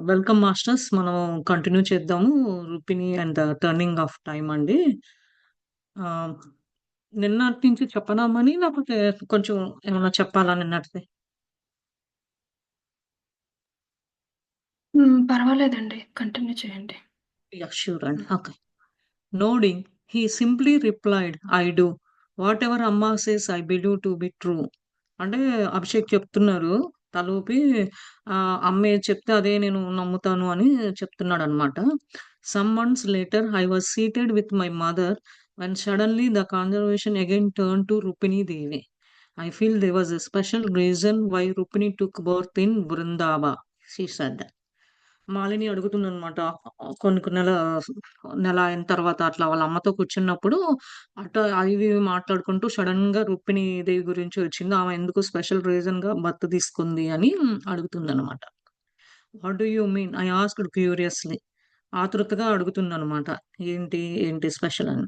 Welcome masters. మనం continue చేద్దాము. 'Rupini and the turning of time' అండి. ఆహ్, నిన్నటి నుంచి చెప్పనా మని, లేకపోతే కొంచెం ఏమన్నా చెప్పాలా నిన్నటిది? పర్వాలేదండి. కంటిన్యూ చేయండి. యాహ్! ష్యూర్ అండి. Hmm. Okay. Nodding, he simply replied, I do. Whatever అమ్మ says I believe to be true. అంటే అభిషేక్ చెప్తున్నారు. తలూపి అమ్మ ఏది చెప్తే అదే నేను నమ్ముతాను అని చెప్తున్నాడనమాట. Some months later I was seated with my mother when suddenly the conversation again turned to Rupini Devi. I feel there was a special reason why Rupini took birth in Vrindava, she said. Malini అడుగుతుందనమాట. కొన్ని కొన్ని నెల అయిన తర్వాత అట్లా వాళ్ళ అమ్మతో కూర్చున్నప్పుడు అవి ఇవి మాట్లాడుకుంటూ సడెన్‌గా రుక్మిణి దేవి గురించి వచ్చింది. ఆమె ఎందుకు స్పెషల్ రీజన్‌గా దత్తత తీసుకుంది అని అడుగుతుందనమాట. What do you mean? I asked curiously. ఆతృతగా అడుగుతుందనమాట. ఏంటి? ఏంటి స్పెషల్ అని.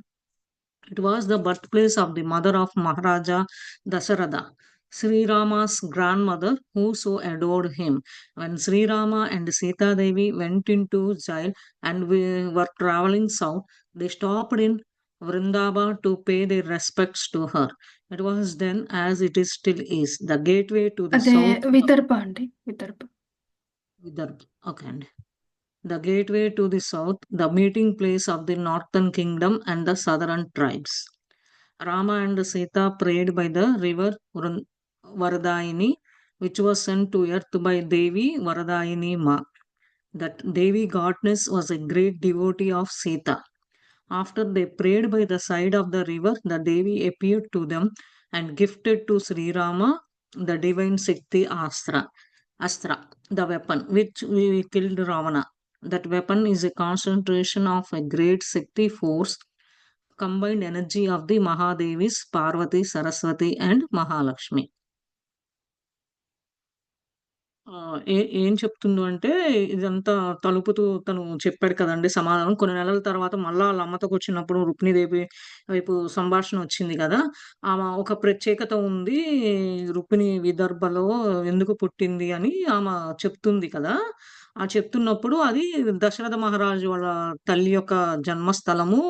It was the birthplace of the mother of Maharaja Dasharatha, Sri Rama's grandmother, who so adored him. When Sri Rama and Sita Devi went into jail and we were traveling south, they stopped in Vrindava to pay their respects to her. It was then, as it is still is, the gateway to the అదే south. Vidarbha అండి. Vidarbha. Vidarbha. Okay, and the gateway to the south, the meeting place of the northern kingdom and the southern tribes. Rama and Sita prayed by the river Varadayini, which was sent to earth by Devi Varadayini Ma. That Devi goddess was a great devotee of Sita. After they prayed by the side of the river, the Devi appeared to them and gifted to Sri Rama the divine Shakti Astra, the weapon which we killed Ravana. That weapon is a concentration of a great Shakti force, combined energy of the Mahadevis, Parvati, Saraswati, and Mahalakshmi. ఏం చెప్తుందో అంటే, ఇదంతా తలుపుతూ తను చెప్పాడు కదండీ సమాధానం. కొన్ని నెలల తర్వాత మళ్ళా ఆళ్ళ అమ్మతో కూర్చున్నప్పుడు రుక్మిణీదేవి వైపు సంభాషణ వచ్చింది గదా! ఆమ ఒక ప్రత్యేకత ఉంది. రుక్మిణి విదర్భలో ఎందుకు పుట్టింది అని ఆమ చెప్తుంది కదా! ఆ చెప్తున్నప్పుడు అది దశరథ మహారాజు వాళ్ళ తల్లి యొక్క జన్మస్థలము.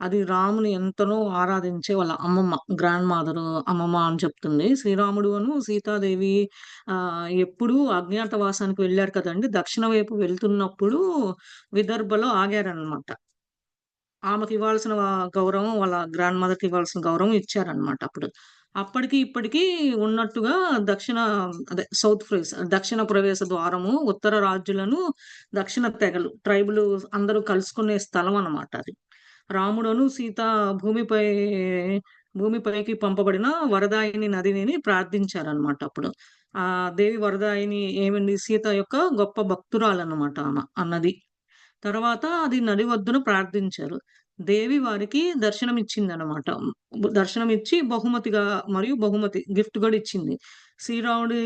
అది రాముని ఎంతనో ఆరాధించే వాళ్ళ అమ్మమ్మ, గ్రాండ్ మదరు అమ్మమ్మ అని చెప్తుంది. శ్రీరాముడును, సీతాదేవి ఎప్పుడూ అజ్ఞాతవాసానికి వెళ్లారు కదండీ! దక్షిణ వైపు వెళ్తున్నప్పుడు విదర్భలో ఆగారనమాట. ఆమెకివ్వాల్సిన గౌరవం వాళ్ళ గ్రాండ్ మదర్‌కి ఇవ్వాల్సిన గౌరవం ఇచ్చారనమాట అప్పుడు. అప్పటికి, ఇప్పటికి ఉన్నట్టుగా దక్షిణ అదే సౌత్ ఫేస్ దక్షిణ ప్రవేశ ద్వారము, ఉత్తర రాజ్యులను, దక్షిణ తెగలు, ట్రైబులు అందరూ కలుసుకునే స్థలం అన్నమాట అది. రాముడును, సీత భూమిపై భూమిపైకి పంపబడిన వరదాయిని నదిని ప్రార్థించారనమాట అప్పుడు. దేవి వరదాయిని ఏమండి సీత యొక్క గొప్ప భక్తురాలన్నమాట ఆమె ఆ నది. తర్వాత అది నది ఒడ్డున ప్రార్థించారు. దేవి వారికి దర్శనమిచ్చిందనమాట. దర్శనమిచ్చి బహుమతిగా మరియు బహుమతి గిఫ్ట్ గూడా ఇచ్చింది. శ్రీరాముడి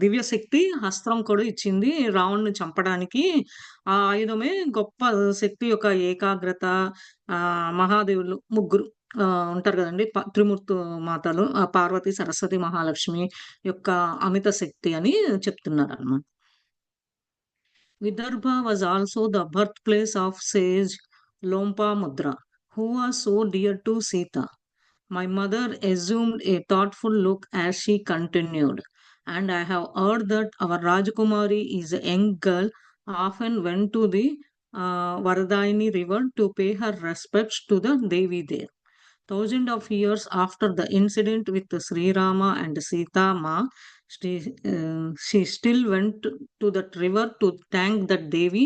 దివ్య శక్తి అస్త్రం కూడా ఇచ్చింది రావణుడిని చంపడానికి. ఆ ఆయుధమే గొప్ప శక్తి యొక్క ఏకాగ్రత. మహాదేవులు ముగ్గురు ఉంటారు గదండీ! త్రిమూర్తి మాతలు పార్వతి, సరస్వతి, మహాలక్ష్మి యొక్క అమిత శక్తి అని చెప్తున్నారనమాట. Vidarbha was also the birthplace of sage Lompamudra, who was so dear to Sita. My mother assumed a thoughtful look as she continued, and I have heard that our Rajkumari is a young girl often went to the Varadaini river to pay her respects to the Devi there. Thousands of years after the incident with Sri Rama and Sita Ma, she still went to that river to thank that Devi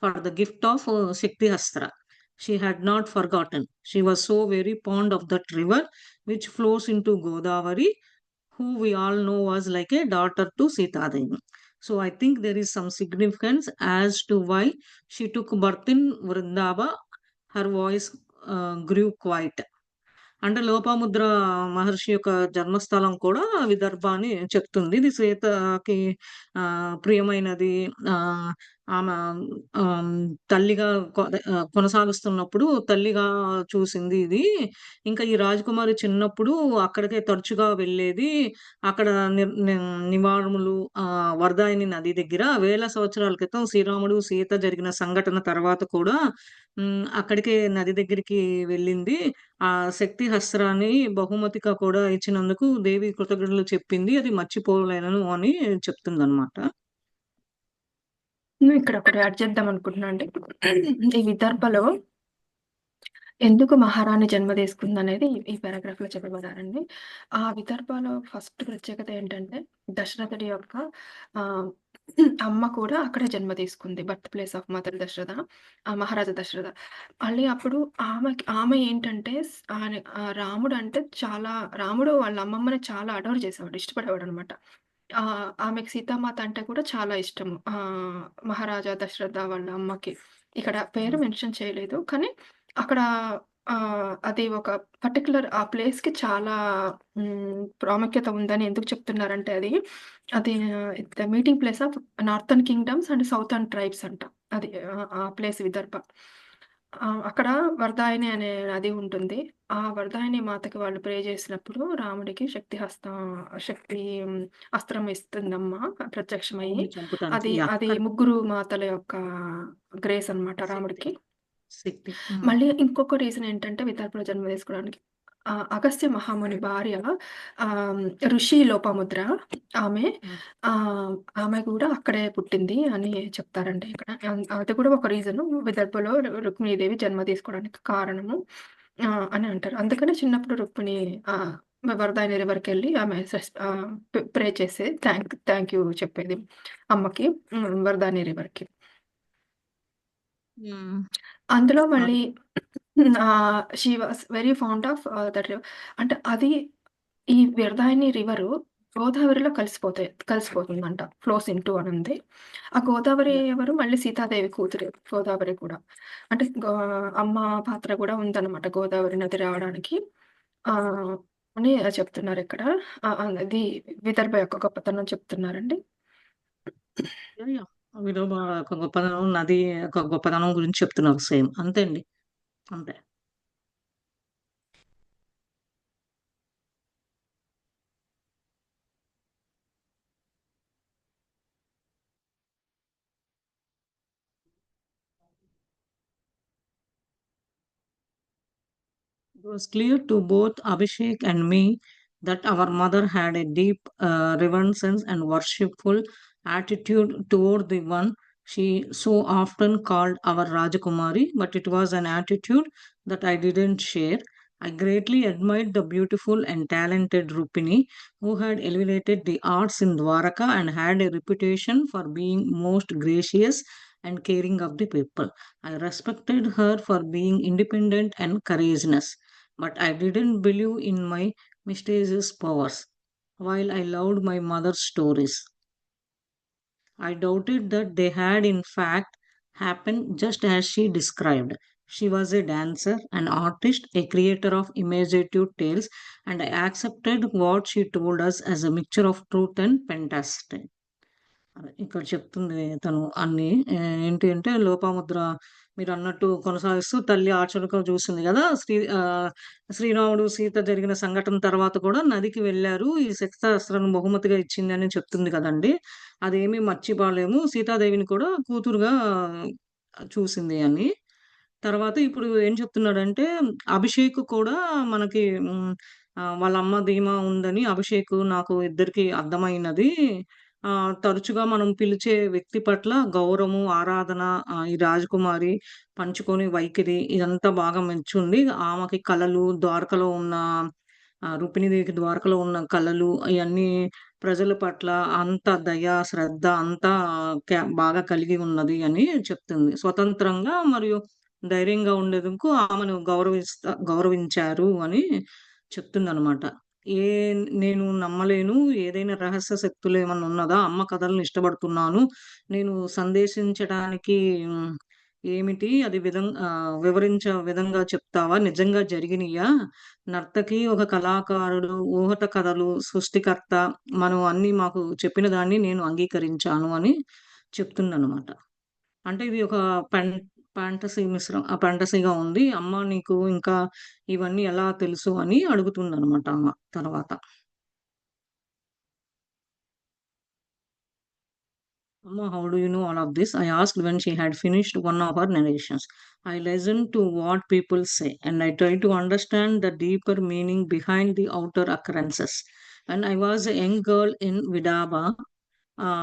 for the gift of Shakti Astra. She had not forgotten. She was so very fond of that river which flows into Godavari, who we all know was like a daughter to Sita Devi. So I think there is some significance as to why she took birth in Vrindava. Her voice grew quiet. అంటే లోపాముద్ర మహర్షి యొక్క జన్మస్థలం కూడా విదర్భ అని చెప్తుంది. ఇది శ్వేతకి ప్రియమైనది. ఆమె ఆహ్, తల్లిగా కొనసాగిస్తున్నప్పుడు తల్లిగా చూసింది ఇది. ఇంకా ఈ రాజకుమారి చిన్నప్పుడు అక్కడికే తరచుగా వెళ్ళేది. అక్కడ నివారములు వరదాయిని నది దగ్గర వేల సంవత్సరాల క్రితం శ్రీరాముడు, సీత జరిగిన సంఘటన తర్వాత కూడా అక్కడికే నది దగ్గరికి వెళ్ళింది. ఆ శక్తి హస్త్రాన్ని బహుమతిగా కూడా ఇచ్చినందుకు దేవి కృతజ్ఞతలు చెప్పింది. అది మర్చిపోలేను అని చెప్తుందనమాట. నేను ఇక్కడ ఒకటి యాడ్ చేద్దాం అనుకుంటున్నా అండి. ఈ విదర్భలో ఎందుకు మహారాణి జన్మ తీసుకుందనేది ఈ పారాగ్రాఫ్‌లో చెప్పబడారండి. ఆ విదర్భలో ఫస్ట్ ప్రత్యేకత ఏంటంటే, దశరథుడి యొక్క ఆహ్, అమ్మ కూడా అక్కడే జన్మ తీసుకుంది. Birth place of mother Dasharatha, Maharaja Dasharatha. మళ్ళీ అప్పుడు ఆమె ఏంటంటే రాముడంటే చాలా రాముడు వాళ్ళ అమ్మమ్మని చాలా అడోర్ చేసేవాడు, ఇష్టపడేవాడనమాట. ఆమెకి సీతామాత అంటే కూడా చాలా ఇష్టము. మహారాజా దశరథ వాళ్ళ అమ్మకి. ఇక్కడ పేరు హ్మ్. మెన్షన్ చేయలేదు. కానీ అక్కడ అది ఒక పర్టిక్యులర్ ఆ ప్లేస్‌కి చాలా ప్రాముఖ్యత ఉందని ఎందుకు చెప్తున్నారంటే అది the meeting place of northern kingdoms and southern tribes అంట. అది ఆ ప్లేస్ విదర్భ. అక్కడ వరదాయిని అనే నది ఉంటుంది. ఆ వరదాయిని మాతకి వాళ్ళు ప్రే చేసినప్పుడు రాముడికి శక్తి అస్త్రం ఇస్తుందమ్మ ప్రత్యక్షమయ్యి. రాముడిని చంపటానికి. యాహ్! అది కరెక్ట్. ముగ్గురు మాతల యొక్క గ్రేస్ అన్నమాట శక్తి. రాముడికి. శక్తి. హ్మ్. మళ్ళీ ఇంకొక రీజన్ ఏంటంటే విదర్భలో జన్మ తీసుకోవడానికి అగస్త్య మహాముని భార్య ఆహ్, ఋషి లోపాముద్ర ఆమె హ్మ్. ఆహ్, ఆమె కూడా అక్కడే పుట్టింది అని చెప్తారండి ఇక్కడ. అది కూడా ఒక రీజను విదర్భలో రుక్మిణీదేవి జన్మ తీసుకోవడానికి కారణము అని అంటారు. అందుకనే చిన్నప్పుడు రుక్మిణి వరదాయని రివర్‌కెళ్ళి ఆమె ప్రే చేసేది. థాంక్ యూ చెప్పేది అమ్మకి. వరదాయని రివర్‌కి. హ్మ్. అందులో అది. మళ్ళీ she was very fond of that river. అంటే అది ఈ వ్యర్థాయిని రివరు గోదావరిలో కలిసిపోతుందంట. ఫ్లోస్ ఇంటూ అనుంది. ఆ గోదావరి యాహ్! ఎవరు మళ్ళీ సీతాదేవి కూతురే గోదావరి కూడా. అంటే అమ్మ పాత్ర కూడా ఉందన్నమాట గోదావరి నది రావడానికి. ఆహ్, అని చెప్తున్నారిక్కడ. అది విదర్భ యొక్క గొప్పతనం చెప్తున్నారండి. యాహ్! యాహ్! విలోమ ఒక గొప్పదనం, నది యొక్క గొప్పదనం గురించి చెప్తున్నారు సేమ్. అంతే అండి. అంతే. It was clear to both Abhishek and me that our mother had a deep reverence and worshipful attitude toward the one she so often called our Rajakumari, but it was an attitude that I didn't share. I greatly admired the beautiful and talented Rupini, who had elevated the arts in Dwaraka and had a reputation for being most gracious and caring of the people. I respected her for being independent and courageous, but I didn't believe in my mistakes' powers. While I loved my mother's stories, I doubted that they had in fact happened just as she described. She was a dancer, an artist, a creator of imaginative tales, and I accepted what she told us as a mixture of truth and fantasy. అదే ఇక్కడ చెప్తుంది తను అన్నీ. ఏంటి అంటే లోపాముద్ర మీరన్నట్టు కొనసాగిస్తూ తల్లి ఆచరణగా చూసింది గదా! శ్రీరాముడు, సీత జరిగిన సంఘటన తర్వాత కూడా నదికి వెళ్లారు. ఈ శక్తాస్త్రాన్ని బహుమతిగా ఇచ్చిందని చెప్తుంది కదండీ! అదేమీ మర్చిపోలేము. సీతాదేవిని కూడా కూతురుగా చూసింది అని. తర్వాత ఇప్పుడు ఏం చెప్తున్నాడంటే, అభిషేక్ కూడా మనకి వాళ్ళ అమ్మ ధీమా ఉందని అభిషేక్ నాకు ఇద్దరికీ అర్థమైనది. తరచుగా మనం పిలిచే వ్యక్తి పట్ల గౌరవము, ఆరాధన, ఈ రాజకుమారి పంచుకొని వైఖరి ఇదంతా బాగా మెచ్చుంది. ఆమెకి కళలు, ద్వారకలో ఉన్న రుక్మిణీదేవికి ద్వారకలో ఉన్న కళలు ఇయన్నీ ప్రజల పట్ల అంత దయ, శ్రద్ధ అంతా బాగా కలిగి ఉన్నది అని చెప్తుంది. స్వతంత్రంగా మరియు ధైర్యంగా ఉండేందుకు ఆమెను గౌరవించారు అని చెప్తుందనమాట. ఏ నేను నమ్మలేను. ఏదైనా రహస్య శక్తులు ఏమన్నా ఉన్నదా? అమ్మ కథలను ఇష్టపడుతున్నాను. నేను సందేశించడానికి ఏమిటి అది వివరించే విధంగా చెప్తావా? నిజంగా జరిగినియా? నర్తకి, ఒక కళాకారుడు, ఊహట కథలు సృష్టికర్త మనం అన్నీ మాకు చెప్పిన దాన్ని నేను అంగీకరించాను అని చెప్తుందనమాట. అంటే ఇది ఒక పెన్ ఫ్యాంటసీగా ఉంది. అమ్మ నీకు ఇంకా ఇవన్నీ ఎలా తెలుసు అని అడుగుతుందనమాట అమ్మ తర్వాత. "Amma, how do you know all of this?" I asked when she had finished one of her narrations. "I listen to what people say, and I try to understand the deeper meaning behind the outer occurrences. When I was a young girl in Vidarbha,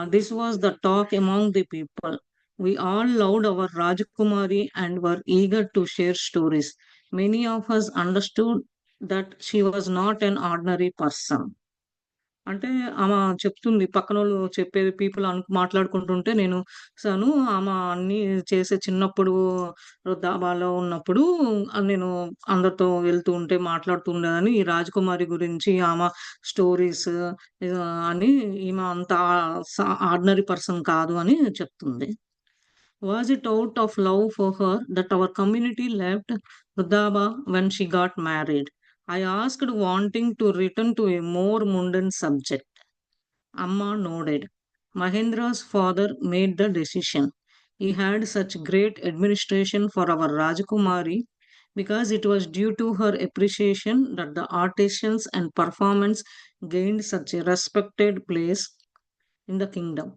this was the talk among the people. We all loved our Rajkumari and were eager to share stories. Many of us understood that she was not an ordinary person." అంటే ఆమ చెప్తుంది. పక్కనోళ్ళు చెప్పేది people మాట్లాడుకుంటుంటే నేను ఆమ అన్నీ చేసే చిన్నప్పుడు వృద్ధాబాలో ఉన్నప్పుడు నేను అందరితో వెళ్తూ ఉంటే మాట్లాడుతూ ఉండేదని. ఈ రాజకుమారి గురించి ఆమ స్టోరీస్ అని ఈమె అంత ఆర్డినరీ పర్సన్ కాదు అని చెప్తుంది. Was it out of love for her that our community left Vrindavan when she got married? I asked, wanting to return to a more mundane subject. Amma nodded. Mahendra's father made the decision. He had such great admiration for our Rajakumari because it was due to her appreciation that the artisans and performance gained such a respected place in the kingdom.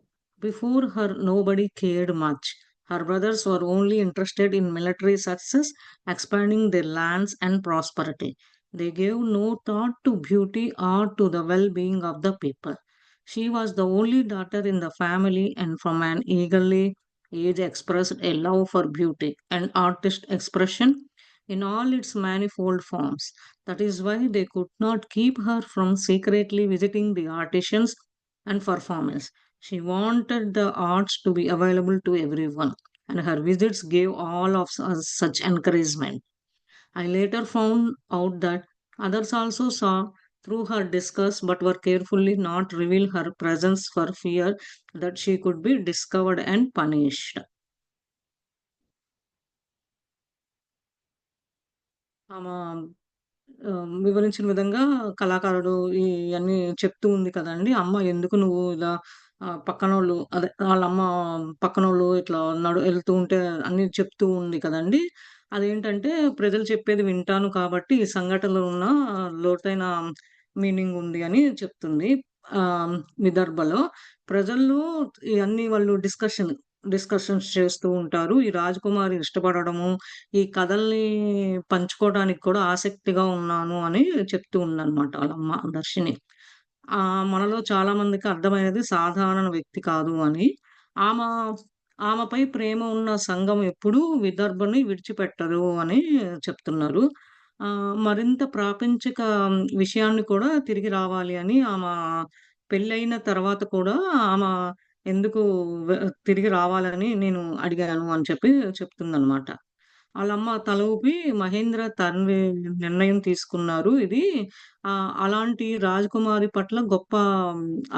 Before her, nobody cared much. Her brothers were only interested in military success, expanding their lands and prosperity. They gave no thought to beauty or to the well being of the people. She was the only daughter in the family, and from an early age expressed a love for beauty and artist expression in all its manifold forms. That is why they could not keep her from secretly visiting the artisans and performance. She wanted the arts to be available to everyone, and her visits gave all of us such encouragement. I later found out that others also saw through her disgust but were carefully not reveal her presence for fear that she could be discovered and punished. ఆమ వివరించిన విధంగా కళాకారుడు ఇయన్నీ చెప్తూ ఉంది కదండీ! అమ్మ ఎందుకు నువ్వు ఇలా పక్కనోళ్ళు అదే ఆళ్ళమ్మ పక్కనోళ్ళు ఇట్లా ఎళ్తూ ఉంటే అన్నీ చెప్తూ ఉంది కదండీ! అదేంటంటే ప్రజలు చెప్పేది వింటాను కాబట్టి ఈ సంఘటనలో ఉన్న లోతైన మీనింగ్ ఉంది అని చెప్తుంది. విదర్భలో ప్రజల్లో ఇయన్నీ వాళ్ళు డిస్కషన్స్ చేస్తూ ఉంటారు. ఈ రాజకుమారి ఇష్టపడడము, ఈ కథల్ని పంచుకోవడానికి కూడా ఆసక్తిగా ఉన్నాను అని చెప్తూ ఉందనమాట ఆళ్ళమ్మ దర్శిని. మనలో చాలా మందికి అర్థమయ్యేది సాధారణ వ్యక్తి కాదు అని. ఆమ ఆమెపై ప్రేమ ఉన్న సంఘం ఎప్పుడూ విదర్భని విడిచిపెట్టరు అని చెప్తున్నారు. మరింత ప్రాపంచిక విషయాన్ని కూడా తిరిగి రావాలి అని పెళ్ళైన తర్వాత కూడా ఆమ ఎందుకు వె తిరిగి రావాలని నేను అడిగాను అని చెప్పి చెప్తుందనమాట. ఆళ్ళమ్మ తల ఊపి మహేంద్ర తండ్రి నిర్ణయం తీసుకున్నారు. ఇది అలాంటి రాజకుమారి పట్ల గొప్ప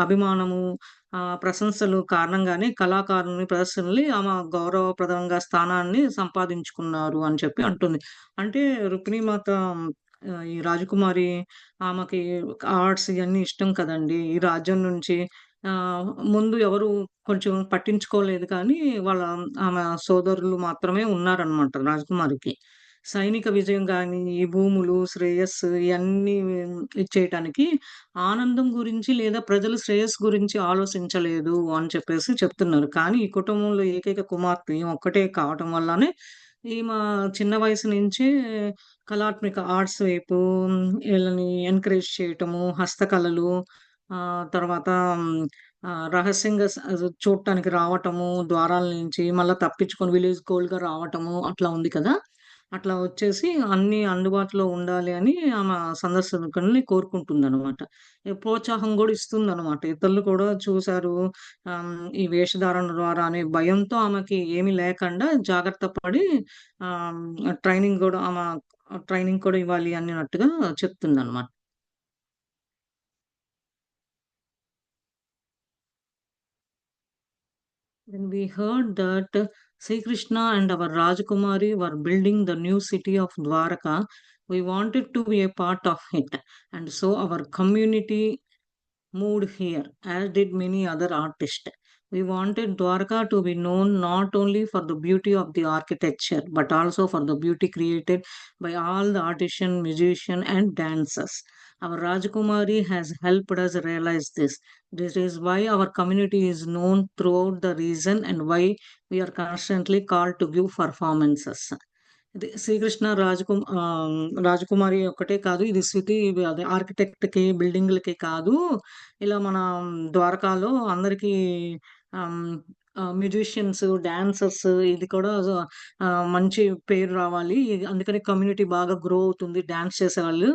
అభిమానము, ప్రశంసలు కారణంగానే కళాకారుని ప్రదర్శనలు గౌరవప్రదంగా స్థానాన్ని సంపాదించుకున్నారు అని చెప్పి అంటుంది. అంటే రుక్మిణీమాత ఈ రాజకుమారి ఆమెకి ఆర్ట్స్ ఇయన్నీ ఇష్టం కదండీ! ఈ రాజ్యం నుంచి ముందు ఎవరు కొంచెం పట్టించుకోలేదు కానీ, వాళ్ళ సోదరులు మాత్రమే ఉన్నారనమాట రాజకుమారికి. సైనిక విజయం గాని, ఈ భూములు, శ్రేయస్సు ఇయన్నీ ఇచ్చేయటానికి ఆనందం గురించి లేదా ప్రజల శ్రేయస్సు గురించి ఆలోచించలేదు అని చెప్పేసి చెప్తున్నారు. కానీ ఈ కుటుంబంలో ఏకైక కుమార్తె ఈమె ఒక్కటే కావటం వల్లనే ఈమె చిన్న వయసు నుంచే కళాత్మక ఆర్ట్స్ వైపు ఈళ్ళని ఎంకరేజ్ చేయటము, హస్తకళలు తర్వాత రహస్యంగా చూడటానికి రావటము ద్వారాల నుంచి, మళ్ళా తప్పించుకొని విలేజ్ గోల్డ్‌గా రావటము అట్లా ఉంది కదా! అట్లా వచ్చేసి అన్నీ అందుబాటులో ఉండాలి అని సందర్శకుల్ని కోరుకుంటుందనమాట. ప్రోత్సాహం గూడా ఇస్తుందనమాట. ఇతరులు కూడా చూసారు ఈ వేషధారణ ద్వారా అనే భయంతో ఆమెకి ఏమీ లేకుండా జాగ్రత్త పడి ఆహ్, ట్రైనింగ్ కూడా ఇవ్వాలి అన్నట్టుగా చెప్తుందనమాట. When we heard that Sri Krishna and our Rajakumari were building the new city of Dwaraka, we wanted to be a part of it. And so our community moved here, as did many other artists. We wanted Dwarka to be known not only for the beauty of the architecture, but also for the beauty created by all the artisans, musicians, and dancers. Our Rajkumari has helped us realize this. This is why our community is known throughout the region and why we are constantly called to give performances. ఇది శ్రీకృష్ణ రాజకుమారి ఒక్కటే కాదు, ఇది city అదే ఆర్కిటెక్ట్కి బిల్డింగ్లకి కాదు, ఇలా మన ద్వారకాలో అందరికీ musicians dancers ఇది కూడా మంచి పేరు రావాలి, అందుకని కమ్యూనిటీ బాగా గ్రో అవుతుంది డాన్స్ చేసేవాళ్ళు.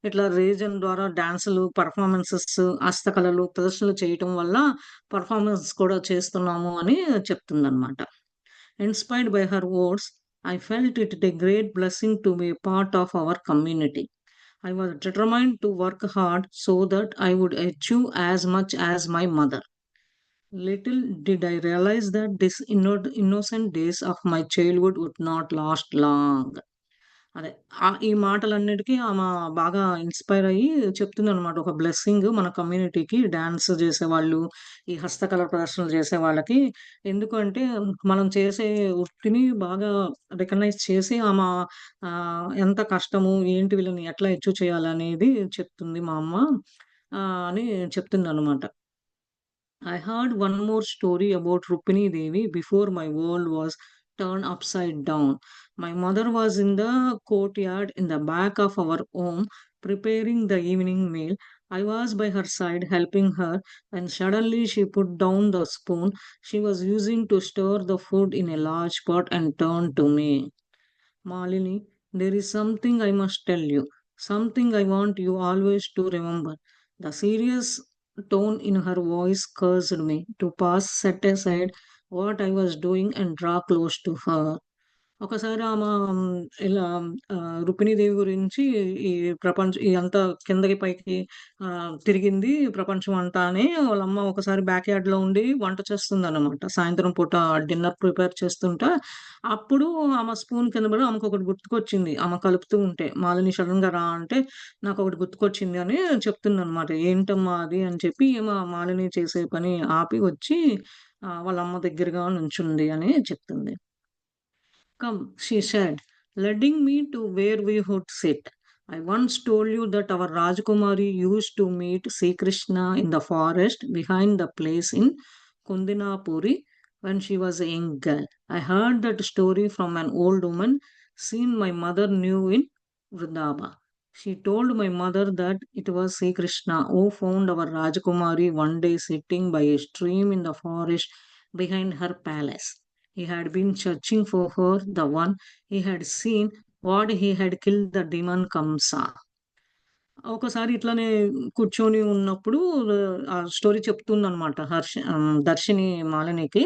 ఇట్లా రీజన్ ద్వారా డాన్సులు పర్ఫార్మెన్సెస్ హస్తకళలు ప్రదర్శనలు చేయటం వల్ల పర్ఫార్మెన్స్ కూడా చేస్తున్నాము అని చెప్తుందన్నమాట. Inspired by her words, I felt it a great blessing to be a part of our community. I was determined to work hard so that I would achieve as much as my mother. Little did I realize that these innocent days of my childhood would not last long. అదే. ఈ మాటలన్నిటికి ఆమె బాగా inspire అయ్యి చెప్తుందనమాట. ఒక blessing మన కమ్యూనిటీకి dance జేసేవాళ్ళు, ఈ హస్తకళ ప్రదర్శనలు జేసే వాళ్ళకి. ఎందుకంటే మనం చేసే వృత్తిని బాగా రికగ్నైజ్ చేసి ఎంత కష్టము, ఏంటి వీళ్ళని ఎట్లా అచీవ్ చేయాలనేది చెప్తుంది మా అమ్మ అని చెప్తుందనమాట. I heard one more story about Rukmini Devi before my world was turned upside down. My mother was in the courtyard in the back of our home preparing the evening meal. I was by her side helping her when suddenly she put down the spoon she was using to stir the food in a large pot and turned to me. Malini, there is something I must tell you, something I want you always to remember. The serious tone in her voice cursed me to pass, set aside what I was doing, and draw close to her. ఒకసారి ఇలా రుక్మిణీదేవి గురించి ఈ ఇదంతా కిందకి పైకి తిరిగింది ప్రపంచం అంతా అని వాళ్ళమ్మ ఒకసారి బ్యాక్ యార్డ్‌లో ఉండి వంట చేస్తుందన్నమాట. సాయంత్రం పూట డిన్నర్ ప్రిపేర్ చేస్తుంటే, అప్పుడు ఆమె స్పూన్ కింద పడి ఆమెకొకటి గుర్తుకొచ్చింది. ఆమె కలుపుతూ ఉంటే, "మాలిని సడెన్‌గా రా" అంటే, "నాకొకటి గుర్తుకొచ్చింది" అని చెప్తుందన్నమాట. "ఏంటమ్మా అది" అని చెప్పి ఈమె మాలిని చేసే పని ఆపి వచ్చి వాళ్ళ అమ్మ దగ్గరగా నుంచుంది అని చెప్తుంది. "Come," she said, leading me to where we would sit. "I once told you that our Rajkumari used to meet Sri Krishna in the forest behind the place in Kundinapuri when she was a young girl. I heard that story from an old woman seen my mother knew in Vrindaba. She told my mother that it was Sri Krishna who found our Rajkumari one day sitting by a stream in the forest behind her palace. He had been searching for her, the one he had seen, what he had killed the demon Kamsa." ఒకసారి ఇట్లనే కూర్చొని ఉన్నప్పుడు ఆ story చెప్తుందనమాట దర్శిని మాలినికి.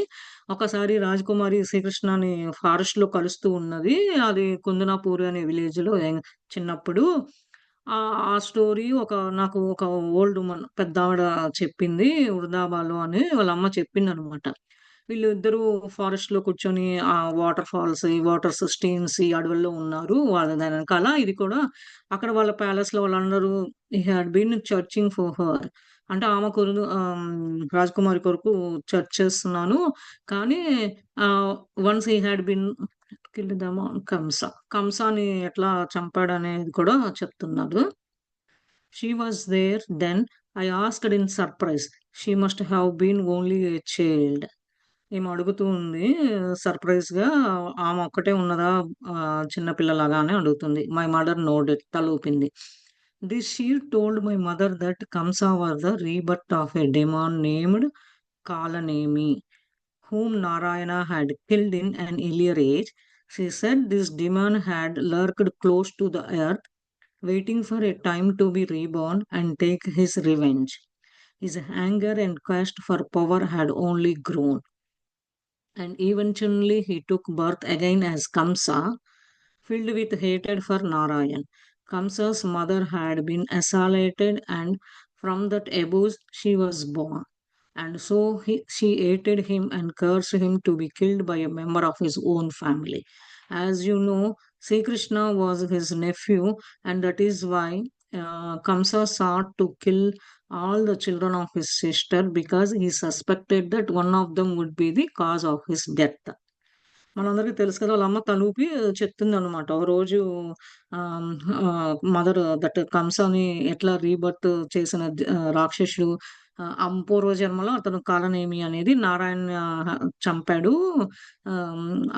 ఒకసారి రాజకుమారి శ్రీకృష్ణని ఫారెస్ట్‌లో కలుస్తూ ఉన్నది. అది కుందనాపూర్ అనే విలేజ్‌లో చిన్నప్పుడు. ఆ స్టోరీ నాకు ఒక ఓల్డ్ వుమన్ పెద్దావిడ చెప్పింది వృందాబాలో అని వాళ్ళ అమ్మ చెప్పిందనమాట. వీళ్ళిద్దరూ ఫారెస్ట్‌లో కూర్చొని ఆ వాటర్ ఫాల్స్, ఈ వాటర్స్ స్ట్రీమ్స్ ఈ అడవుల్లో ఉన్నారు. వాళ్ళ దాని వెనకాల ఇది కూడా అక్కడ వాళ్ళ ప్యాలెస్‌లో వాళ్ళందరూ he had been searching for her. అంటే ఆమె రాజకుమారి కొరకు సెర్చ్ చేస్తున్నాను. కానీ once he had been killed the Kamsa. కంసాని ఎట్లా చంపాడనేది కూడా చెప్తున్నారు. "She was there then," I asked in surprise. "She must have been only a child." ఈమె అడుగుతూ ఉంది సర్ప్రైజ్‌గా. ఆమె ఒక్కటే ఉన్నదా చిన్న పిల్లలాగా అని అడుగుతుంది. మై మదర్ నోడెడ్ తలూపింది. This she told my mother that Kamsa was the rebirth of a demon named Kalanemi, whom Narayana had killed in an earlier age. She said this demon had lurked close to the earth, waiting for a time to be reborn and take his revenge. His anger and quest for power had only grown, and eventually he took birth again as Kamsa, filled with hatred for Narayan. Kamsa's mother had been assaulted, and from that abuse she was born. And so she hated him and cursed him to be killed by a member of his own family. As you know, Sri Krishna was his nephew, and that is why Kamsa sought to kill all the children of his sister because he suspected that one of them would be the cause of his death. మనందరికీ తెలుసు కదా! వాళ్ళ అమ్మ తలూపి చెప్తుందనమాట. ఒకరోజు mother that Kamsani ఎట్లా rebirth చేసిన రాక్షసుడు పూర్వజన్మలో అతను కాలనేమి అనేది నారాయణ చంపాడు.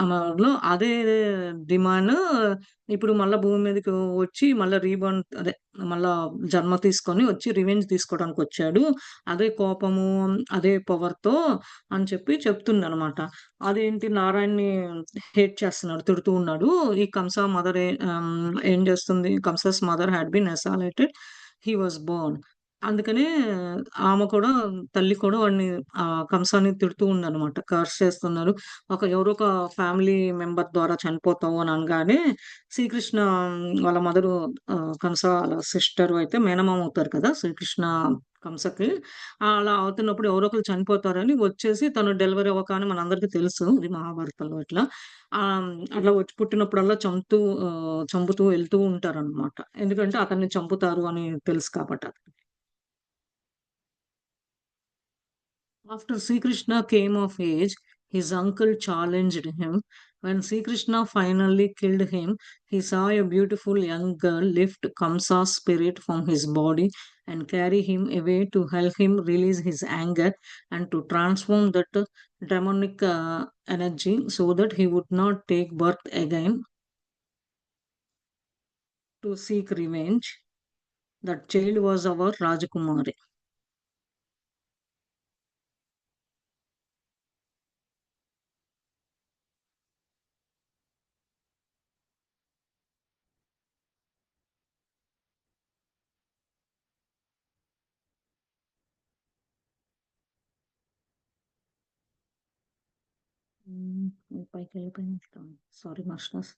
అమర్‌లో అదే డిమాండ్ ఇప్పుడు మళ్ళా భూమి మీదకి వచ్చి మళ్ళా అదే మళ్ళా జన్మ తీసుకొని వచ్చి రివెంజ్ తీసుకోవడానికొచ్చాడు. అదే కోపము, అదే పవర్‌తో అని చెప్పి చెప్తుందనమాట. అదేంటి నారాయణ్‌ని హేట్ చేస్తున్నాడు. తిడుతూ ఉన్నాడు. ఈ కంస మదర్ ఏం చేస్తుంది? Kamsa's mother had been assaulted. He was born. అందుకనే ఆమె కూడా తల్లి కూడా వాడిని కంసాన్ని తిడుతూ ఉందనమాట. కర్స్ చేస్తున్నారు. ఎవరో ఒక ఫ్యామిలీ మెంబర్ ద్వారా చనిపోతావు అని అనగానే శ్రీకృష్ణ వాళ్ళ మదరు కంస వాళ్ళ సిస్టర్ అయితే మేనమామ అవుతారు కదా! శ్రీకృష్ణ కంసకి. అలా అవుతున్నప్పుడు ఎవరో ఒకళ్ళు చనిపోతారని వచ్చేసి తను డెలివరీ అవ్వగానే మనందరికీ తెలుసు. ఇది మహాభారతంలో ఇట్లా. ఆహ్, అట్లా వచ్చి పుట్టినప్పుడల్లా చంపుతూ వెళ్తూ ఉంటారనమాట. ఎందుకంటే అతన్ని చంపుతారు అని తెలుసు కాబట్టి. After Sri Krishna came of age, his uncle challenged him. When Sri Krishna finally killed him, he saw a beautiful young girl lift Kamsa's spirit from his body and carry him away to help him release his anger and to transform that demonic energy so that he would not take birth again to seek revenge. That child was our Rajakumari. పైకి వెళ్ళిపోయిన sorry masters.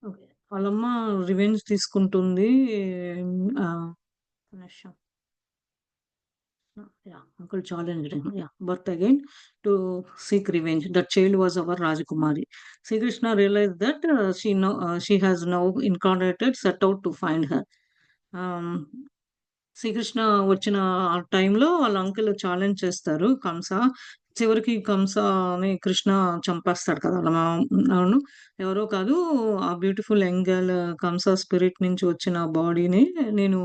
Okay. వాళ్ళమ్మ revenge తీసుకుంటుంది. Ah, ఒక్క నిమిషం. Yeah! Uncle challenged him. Yeah! Birth again to seek revenge. That child was our Rajakumari. Srikrishna realized that she has now incarnated set out to find her. Ah, Srikrishna వచ్చిన ఆ టైంలో వాళ్ళ uncle challenge చేస్తారు కంస. చివరికి కంసని కృష్ణ చంపేస్తాడు కదా! అవును. ఎవరో కాదు ఆ beautiful young girl Kamsa spirit నుంచి వచ్చిన బాడీని నేను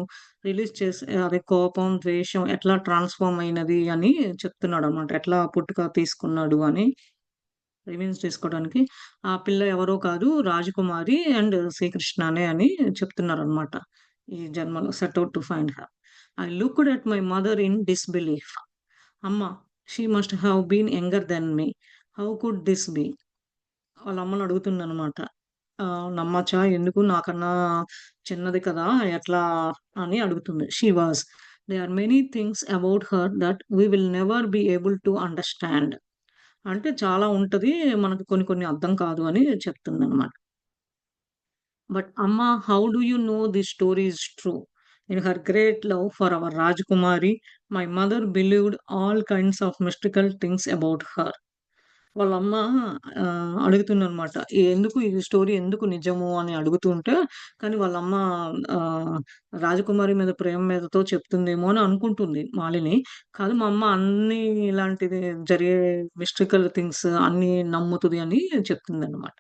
రిలీజ్ చేసి అదే కోపం, ద్వేషం ఎట్లా ట్రాన్స్‌ఫార్మ్ అయినది అని చెప్తున్నాడన్నమాట. ఎట్లా పుట్టుక తీసుకున్నాడు అని రివెంజ్ తీసుకోవడానికి. ఆ పిల్ల ఎవరో కాదు రాజకుమారి అండ్ శ్రీకృష్ణనే అని చెప్తున్నారన్నమాట. ఈ జన్మలో set out to find her. I looked at my mother in disbelief. అమ్మ! She must have been younger than me. How could this be? వాళ్ళ అమ్మని అడుగుతుందనమాట. నమ్మచ్చా? ఎందుకు నాకన్నా చిన్నది కదా! ఎట్లా అని అడుగుతుంది. She was. There are many things about her that we will never be able to understand. అంటే చాలా ఉంటది. మనకు కొన్ని కొన్ని అర్థం కాదు అని చెప్తుందనమాట. But Amma, how do you know this story is true? In her great love for our Rajkumari, my mother believed all kinds of mystical things about her. వాళ్ళమ్మ అడుగుతుందనమాట. ఎందుకు ఈ స్టోరీ ఎందుకు నిజము అని అడుగుతుంటే, కానీ వాళ్ళమ్మ ఆహ్, రాజకుమారి మీద ప్రేమ మీదతో చెప్తుందేమో అని అనుకుంటుంది మాలిని. కాదు మా అమ్మ అన్నీ ఇలాంటిది జరిగే మిస్టికల్ థింగ్స్ అన్నీ నమ్ముతది అని చెప్తుందనమాట.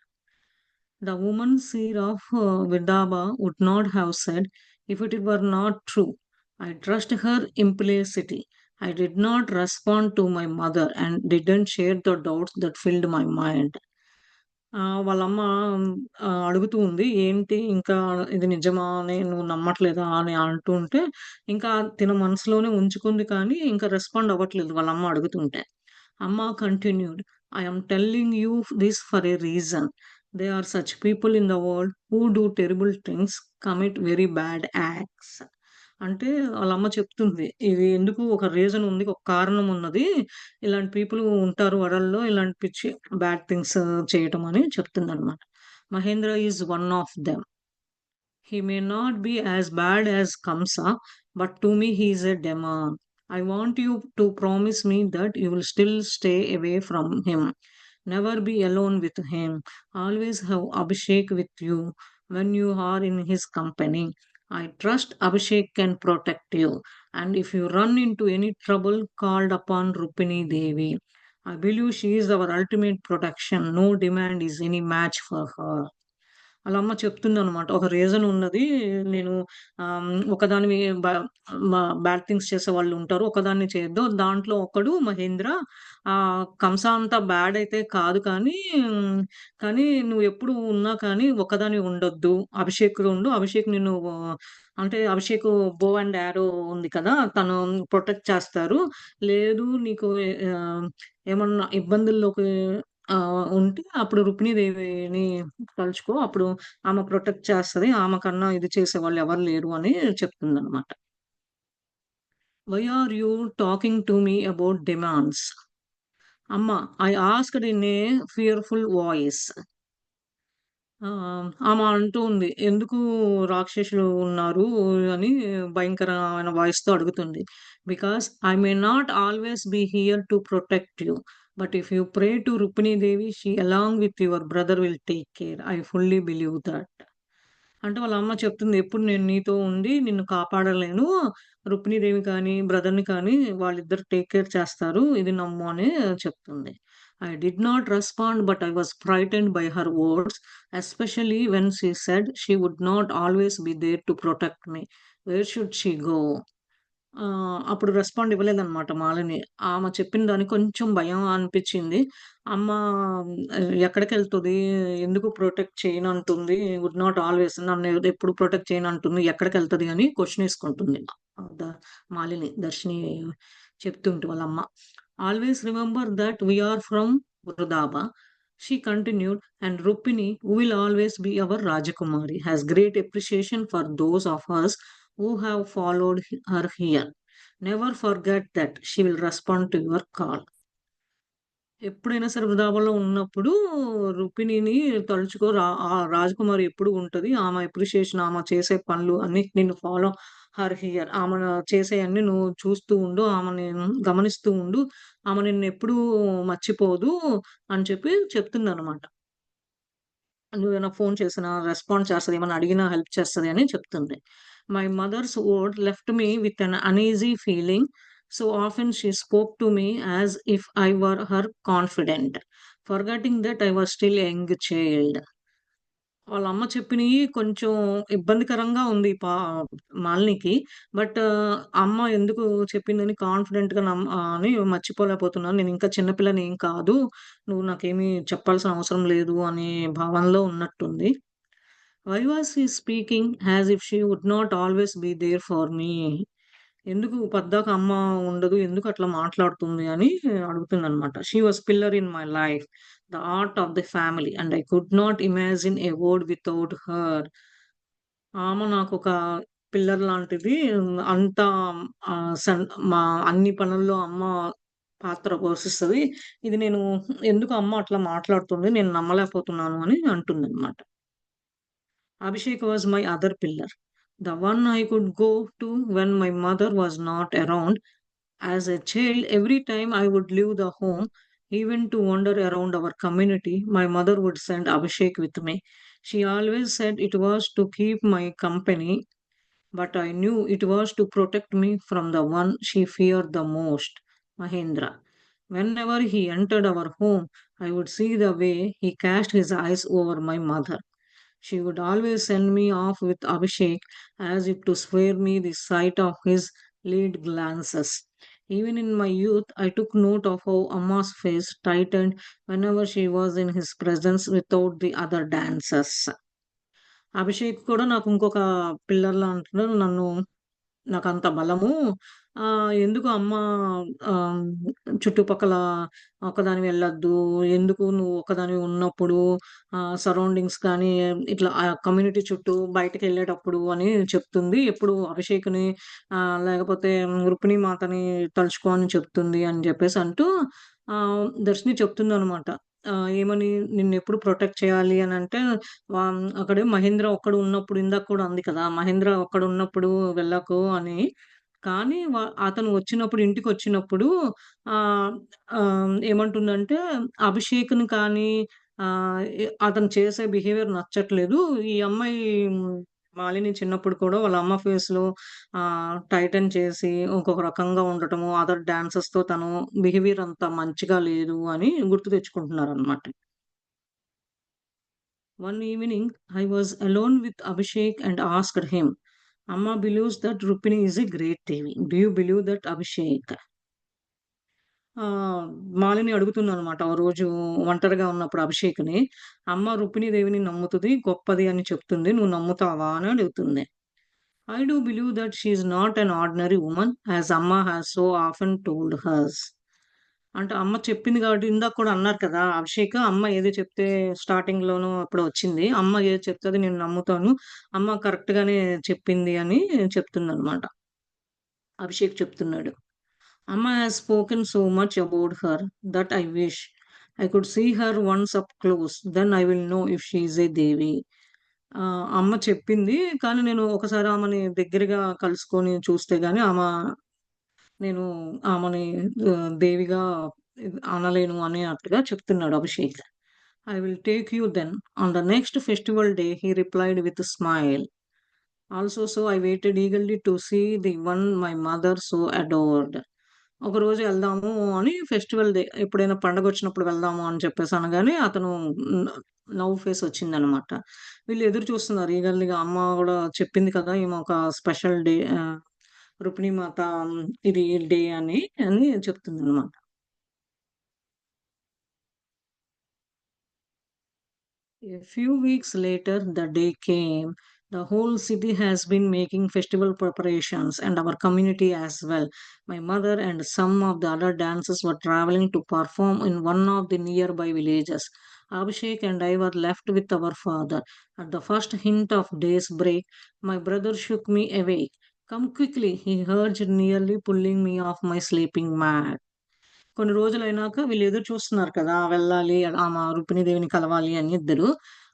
The woman seer of Vidaba would not have said if it were not true. I trust her implicitly. I did not respond to my mother and didn't share the doubts that filled my mind. వాళ్ళమ్మ అడుగుతూ ఉంది. ఏంటి ఇంకా ఇది నిజమా అని నువ్వు నమ్మట్లేదా అని అంటూ ఉంటే, ఇంకా తిన మనసులోనే ఉంచుకుంది కానీ ఇంకా రెస్పాండ్ అవ్వట్లేదు వాళ్ళమ్మ అడుగుతుంటే. అమ్మ continued, "I am telling you this for a reason. They are such people in the world who do terrible things, commit very bad acts. అంటే వాళ్ళ అమ్మ చెప్తుంది. ఇది ఎందుకు ఒక రీజన్ ఉంది. ఒక కారణం ఉన్నది. ఇలాంటి పీపుల్ ఉంటారు వరల్డ్‌లో ఇలాంటి పిచ్చి బ్యాడ్ థింగ్స్ చేయటం అని చెప్తుందనమాట. Mahendra is one of them. He may not be as bad as Kamsa, but to me he is a demon. I want you to promise me that you will still stay away from him. Never be alone with him. Always have Abhishek with you when you are in his company. I trust Abhishek can protect you. And if you run into any trouble, called upon Rupini Devi. I believe she is our ultimate protection. No demand is any match for her. ఆళ్ళ అమ్మ చెప్తుందనమాట. ఒక reason ఉన్నది. నేను ఒకదానివి బ bad things చేసేవాళ్ళుంటారు. ఒకదాన్ని చేయొద్దు. దాంట్లో ఒకడు మహేంద్ర. కంస అంత బ్యాడ్ అయితే కాదు కానీ, కానీ నువ్వెప్పుడు ఉన్నా కానీ ఒక్కదానివి ఉండొద్దు. అభిషేక్‌తో ఉండు. అభిషేక్ నిన్ను అంటే అభిషేక్ బో అండ్ యారో ఉంది కదా! తను ప్రొటెక్ట్ చేస్తారు. లేదు నీకు ఆహ్, ఏమన్నా ఇబ్బందుల్లోకి ఉంటే అప్పుడు రుక్మిణీదేవిని తలుచుకో. అప్పుడు ఆమె ప్రొటెక్ట్ చేస్తది. ఆమె కన్నా ఇది చేసేవాళ్ళు ఎవరు లేరు అని చెప్తుందనమాట. Why are you talking to me about demands? అమ్మ I asked in a fearful voice. ఆమె అంటూ ఉంది. ఎందుకు రాక్షసులు ఉన్నారు అని భయంకరమైన వాయిస్‌తో అడుగుతుంది. Because I may not always be here to protect you. But if you pray to Rukmini Devi she along with your brother will take care. I fully believe that. అంటే వాళ్ళ అమ్మ చెప్తుంది. ఎప్పుడు నేను నీతో ఉండి నిన్ను కాపాడలేను. రుక్మిణీదేవి కానీ, బ్రదర్‌ని కానీ వాళ్ళిద్దరు టేక్ కేర్ చేస్తారు. ఇది నమ్ము అని చెప్తుంది. I did not respond, but I was frightened by her words, especially when she said she would not always be there to protect me. Where should she go? అప్పుడు రెస్పాండ్ ఇవ్వలేదనమాట మాలని. ఆమె చెప్పిన దానికి కొంచెం భయం అనిపిచ్చింది. అమ్మ ఎక్కడికెళ్తది? ఎందుకు ప్రొటెక్ట్ చేయనంటుంది? వుడ్ నాట్ ఆల్వేస్ నన్ను ఎప్పుడు ప్రొటెక్ట్ చేయనంటుంది. ఎక్కడికెళ్తది అని క్వెషన్ ఏసుకుంటుంది. ద మాలిని, దర్శిని చెప్తుంటే వాళ్ళమ్మ. Always remember that we are from Vrindavan. She continued, and Rupini, who will always be our Rajakumari, has great appreciation for those of us who have followed her here. Never forget that she will respond to your call. ఎప్పుడైనా సరే వృధాబలో ఉన్నప్పుడు రుక్మిణిని తలుచుకో. రాజకుమారి ఎప్పుడు ఉంటది. ఆమె appreciation, ఆమె చేసే పనులు అన్నీ నిన్ను ఫాలో హర్ హియర్. ఆమె చేసేయన్నీ నువ్వు చూస్తూ ఉండు. ఆమెని గమనిస్తూ ఉండు. ఆమె నిన్నెప్పుడూ మర్చిపోదు అని చెప్పి చెప్తుందనమాట. నువ్వేమైనా ఫోన్ చేసినా రెస్పాండ్ చేస్తది. ఏమన్నా అడిగినా హెల్ప్ చేస్తది అని చెప్తుంది. My mother's word left me with an uneasy feeling. So often she spoke to me as if I were her confident, forgetting that I was still a young child. వాళ్ళ అమ్మ చెప్పినయి కొంచెం ఇబ్బందికరంగా ఉంది మాలినికి. బట్ అమ్మ ఎందుకు చెప్పిందని కాన్ఫిడెంట్‌గా అని మర్చిపోలేకపోతున్నాను. నేనింకా చిన్న పిల్లనేం కాదు. నువ్వు నాకేమి చెప్పాల్సిన అవసరం లేదు అనే భావనలో ఉన్నట్టుంది. Why was she speaking as if she would not always be there for me? ఎందుకు పద్దాక అమ్మ ఉండదు. ఎందుకు అట్లా మాట్లాడుతుంది అని అడుగుతుందనమాట. She was pillar in my life, the art of the family and I could not imagine a world without her. ఆమె నాకొక పిల్లర్ లాంటిది. అంతా ఆహ్, సన్ మా అన్ని పనుల్లో అమ్మ పాత్ర పోషిస్తది. ఇది నేను ఎందుకు అమ్మ అట్లా మాట్లాడుతుంది. నేను నమ్మలేకపోతున్నాను అని అంటుందనమాట. Abhishek was my other pillar, the one I could go to when my mother was not around. As a child, every time I would leave the home, even to wander around our community, my mother would send Abhishek with me. She always said it was to keep my company, but I knew it was to protect me from the one she feared the most, Mahendra. Whenever he entered our home, I would see the way he cast his eyes over my mother. She would always send me off with Abhishek as if to spare me the sight of his lead glances. Even in my youth, I took note of how Amma's face tightened whenever she was in his presence without the other dancers. Abhishek కూడా నాకు ఇంకొక పిల్లర్‌లా అంటున్నాడు. నాకంత బలము. ఎందుకు అమ్మ ఆహ్, చుట్టుపక్కల ఒక్కదానివి వెళ్ళొద్దు. ఎందుకు నువ్వు ఒక్కదానివి ఉన్నప్పుడు సరౌండింగ్స్ కానీ, ఇట్లా కమ్యూనిటీ చుట్టూ బయటకెళ్ళేటప్పుడు అని చెప్తుంది. ఎప్పుడు అభిషేక్‌ని లేకపోతే రుక్మిణీ మాతని తలుచుకో అని చెప్తుంది అని జెప్పేసి అంటూ దర్శిని చెప్తుందనమాట. ఏమని నిన్నెప్పుడు ప్రొటెక్ట్ చేయాలి అనంటే అక్కడే మహేంద్ర ఒక్కడు ఉన్నప్పుడు ఇందాక కూడా అంది కదా! మహేంద్ర ఒక్కడున్నప్పుడు వెళ్ళకు అని. కానీ అతను వచ్చినప్పుడు ఇంటికొచ్చినప్పుడు ఆహ్, ఏమంటుందంటే అభిషేక్‌ని కానీ అతను చేసే బిహేవియర్ నచ్చట్లేదు. ఈ అమ్మాయి మాలిని చిన్నప్పుడు కూడా వాళ్ళ అమ్మ ఫేస్‌లో టైటన్ చేసి ఇంకొక రకంగా ఉండటము, అదర్ డాన్సర్స్‌తో తను బిహేవియర్ అంత మంచిగా లేదు అని గుర్తు తెచ్చుకుంటున్నారనమాట. One evening, I was alone with Abhishek and asked him, Amma believes that Rukmini is a great Devi. Do you believe that, Abhishek? Malini అడుగుతుందనమాట. ఓ రోజు ఒంటరిగా ఉన్నప్పుడు అభిషేక్‌ని, "అమ్మ రుక్మిణీదేవిని నమ్ముతది, గొప్పది అని చెప్తుంది. నువ్వు నమ్ముతావా?" అని అడుగుతుంది. "I do believe that she is not an ordinary woman, as Amma has so often told us." అంటే అమ్మ చెప్పింది కాబట్టి ఇందాక కూడా అన్నారు కదా! అభిషేక్ అమ్మ ఏది చెప్తే స్టార్టింగ్‌లోనో ఎప్పుడో వచ్చింది. అమ్మ ఏది చెప్తే అది నేను నమ్ముతాను. అమ్మ కరెక్ట్‌గానే చెప్పింది అని చెప్తుందనమాట. అభిషేక్ చెప్తున్నాడు. అమ్మ has spoken so much about her that I wish I could see her once up close. Then I will know if she is a devi. అమ్మ చెప్పింది. కానీ నేను ఒకసారి ఆమెని దగ్గరగా కలుసుకొని చూస్తే గాని నేను ఆమెని దేవిగా అనలేను అనేటట్టుగా చెప్తున్నాడు Abhishek. "I will take you then on the next festival day" he replied with smile. Also so I waited eagerly to see the one my mother so adored. ఒకరోజు వెళ్దాము అని ఫెస్టివల్ డే ఎప్పుడైనా పండగొచ్చినప్పుడు వెళ్దాము అని చెప్పేసి అనగానే అతను న్ నవ్వు ఫేస్ వచ్చిందనమాట. వీళ్ళు ఎదురు చూస్తున్నారు ఈగర్‌లీగా. అమ్మ గూడా చెప్పింది కదా! ఈమె ఒక స్పెషల్ డే రుక్మిణీ మాత ఇది డే అని చెప్తుందనమాట. A few weeks later, the day came. The whole city has been making festival preparations, and our community as well. My mother and some of the other dancers were traveling to perform in one of the nearby villages. Abhishek and I were left with our father. At the first hint of day's break, my brother shook me awake. Come quickly, he urged, nearly pulling me off my sleeping mat. కొన్ని రోజులైనాక వీళ్ళు ఎదురు చూస్తున్నారు కదా! వెళ్ళాలి రుక్మిణీదేవిని కలవాలి అని ఇద్దరు.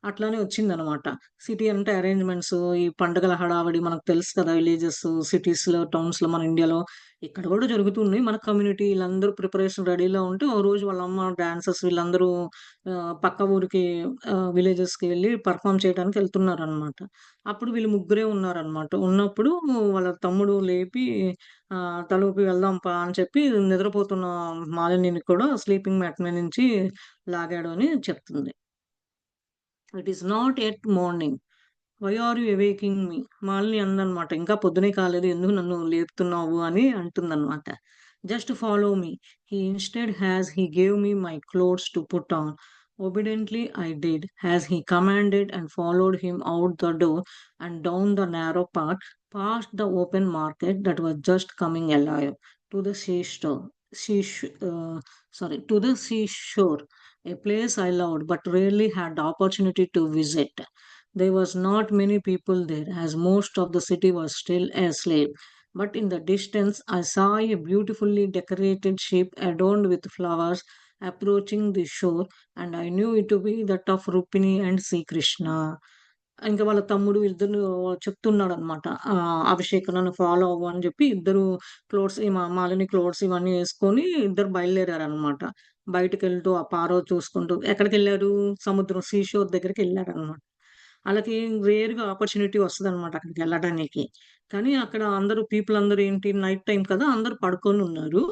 అట్లానే వచ్చిందనమాట. సిటీ అంటే అరేంజ్‌మెంట్స్, ఈ పండుగల హడావిడి మనకు తెలుసు కదా! విలేజెస్, సిటీస్‌లో, టౌన్స్‌లో మన ఇండియాలో ఇక్కడ గూడా జరుగుతున్నాయి. మన కమ్యూనిటీ ఈళ్ళందరూ ప్రిపరేషన్ రెడీలో ఉంటే, ఓ రోజు వాళ్ళ అమ్మ డాన్సర్స్ వీళ్ళందరూ పక్క ఊరికి విలేజెస్‌కి వెళ్లి పెర్ఫార్మ్ చేయడానికి ఎళ్తున్నారనమాట. అప్పుడు వీళ్ళు ముగ్గురే ఉన్నారనమాట. ఉన్నప్పుడు వాళ్ళ తమ్ముడు లేపి తలూపి వెళ్దాం పా అని చెప్పి నిద్రపోతున్న మాలినిని కూడా స్లీపింగ్ మ్యాట్ మీద నుంచి లాగాడు అని చెప్తుంది. It is not yet morning. Why are you awaking me? Malini అందనమాట. ఇంకా పొద్దునే కాలేదు. ఎందుకు నన్ను లేపుతున్నావు అని అంటుందనమాట. Just follow me. He instead he gave me my clothes to put on. Obediently I did as he commanded and followed him out the door and down the narrow path past the open market that was just coming alive to the seashore. Seash- uh, to the seashore, a place I loved but rarely had the opportunity to visit. There was not many people there, as most of the city was still asleep. But in the distance, I saw a beautifully decorated ship adorned with flowers approaching the shore, and I knew it to be that of Rukmini and Sri Krishna. ఇంక వాళ్ళ తమ్ముడు ఇద్దరు చెప్తున్నాడనమాట. అభిషేక్ నన్ను follow అవ్వు అని చెప్పి ఇద్దరు Malini clothes ఇవన్నీ యేసుకొని ఇద్దరు బయలుదేరారనమాట. బయటికెళ్తూ ఆ పారో చూసుకుంటూ ఎక్కడికెళ్లారు? సముద్రం సీషోర్ దగ్గరికెళ్లారనమాట. ఆళ్ళకి రేర్‌గా ఆపర్చునిటీ వస్తదనమాట అక్కడికెళ్ళడానికి. కానీ అక్కడ అందరూ పీపుల్ అందరూ ఏంటి నైట్ టైమ్ కదా! అందరూ పడుకొనున్నారు.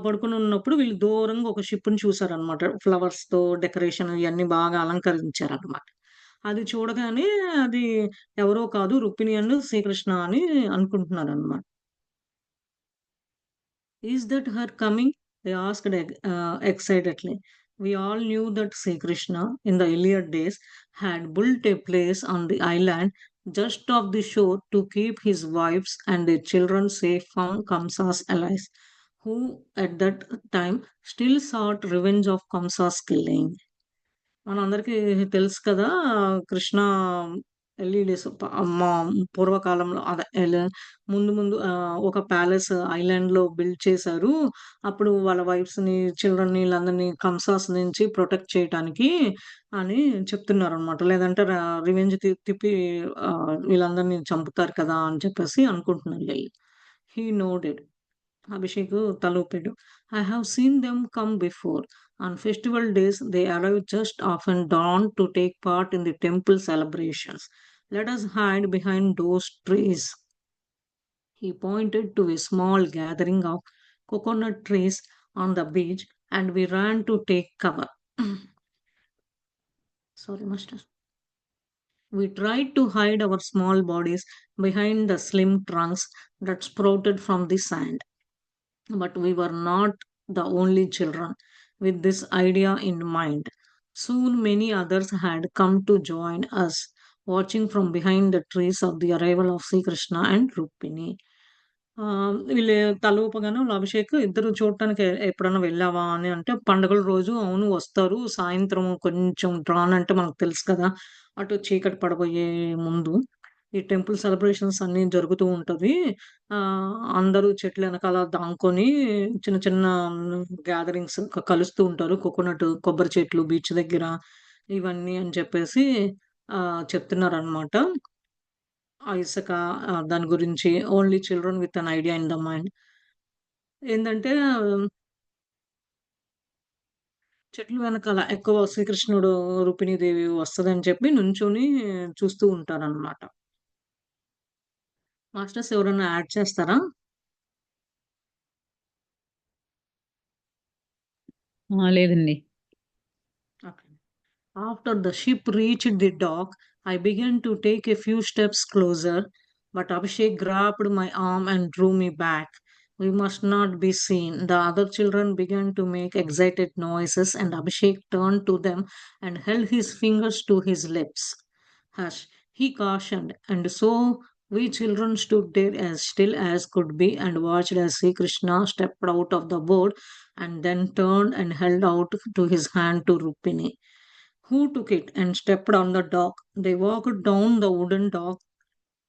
పడుకొనున్నప్పుడు వీళ్ళు దూరంగా ఒక షిప్‌ని చూసారనమాట. ఫ్లవర్స్‌తో డెకరేషన్ ఇయన్నీ బాగా అలంకరించారనమాట. అది చూడగానే అది ఎవరో కాదు రుక్మిణి అండ్ శ్రీకృష్ణ అని అనుకుంటున్నారనమాట. "Is that her coming?" they asked excitedly. We all knew that Sri Krishna, in the earlier days, had built a place on the island just off the shore to keep his wives and their children safe from Kamsa's allies, who at that time still sought revenge of Kamsa's killing. మనందరికీ తెలుసు కదా! Krishna LEDs మా పూర్వకాలంలో అదే ముందు ముందు ఒక palace ఐలాండ్‌లో బిల్డ్ చేశారు. అప్పుడు వాళ్ళ వైఫ్స్‌ని, చిల్డ్రన్‌ని ఈళ్ళందరిని కంసాస్ నుంచి ప్రొటెక్ట్ చేయటానికి అని చెప్తున్నారనమాట. లేదంటే రివెంజ్ తిప్పి వీళ్ళందరిని చంపుతారు కదా! అని చెప్పేసి అనుకుంటున్నారు వీళ్ళు. హీ నోడెడ్. అభిషేక్ తలూపాడు. I have seen them come before. On festival days, they arrive just often dawn to take part in the temple celebrations. Let us hide behind those trees. He pointed to a small gathering of coconut trees on the beach, and we ran to take cover. Sorry, Master. We tried to hide our small bodies behind the slim trunks that sprouted from the sand. But we were not the only children with this idea in mind. Soon many others had come to join us, watching from behind the trees of the arrival of Sri Krishna and Rukmini. వీళ్ళు తలూపగానే వాళ్ళ అభిషేక్ ఇద్దరు చూడటానికి ఎప్పుడన్నా వెళ్ళావా అని అంటే పండుగల రోజు అవును వస్తారు సాయంత్రం కొంచెం డ్రాన్ అంటే మనకు తెలుసు కదా అటు చీకటి పడబోయే ముందు ఈ టెంపుల్ సెలబ్రేషన్స్ అన్నీ జరుగుతూ ఉంటది. అందరూ చెట్ల వెనకాల దాంకొని చిన్న చిన్న గ్యాదరింగ్స్ కలుస్తూ ఉంటారు. కొబ్బరి చెట్లు బీచ్ దగ్గర ఇవన్నీ అని చెప్పేసి చెప్తున్నారనమాట. ఆ ఇసక దాని గురించి only children with an idea in the mind. ఏందంటే చెట్ల వెనకాల ఎక్కువ శ్రీకృష్ణుడు, రుక్మిణీదేవి వస్తదని చెప్పి నుంచొని చూస్తూ ఉంటారనమాట. మాస్టర్స్ ఎవరన్నా యాడ్ చేస్తారా? లేదండి. Okay. After the ship reached the dock, I began to take a few steps closer, but Abhishek grabbed my arm and drew me back. We must not be seen. The other children began to make excited noises, and Abhishek turned to them and held his fingers to his lips. Hush, he cautioned, and so we children stood there as still as could be and watched as Sri Krishna stepped out of the boat and then turned and held out to his hand to Rukmini, who took it and stepped on the dock. They walked down the wooden dock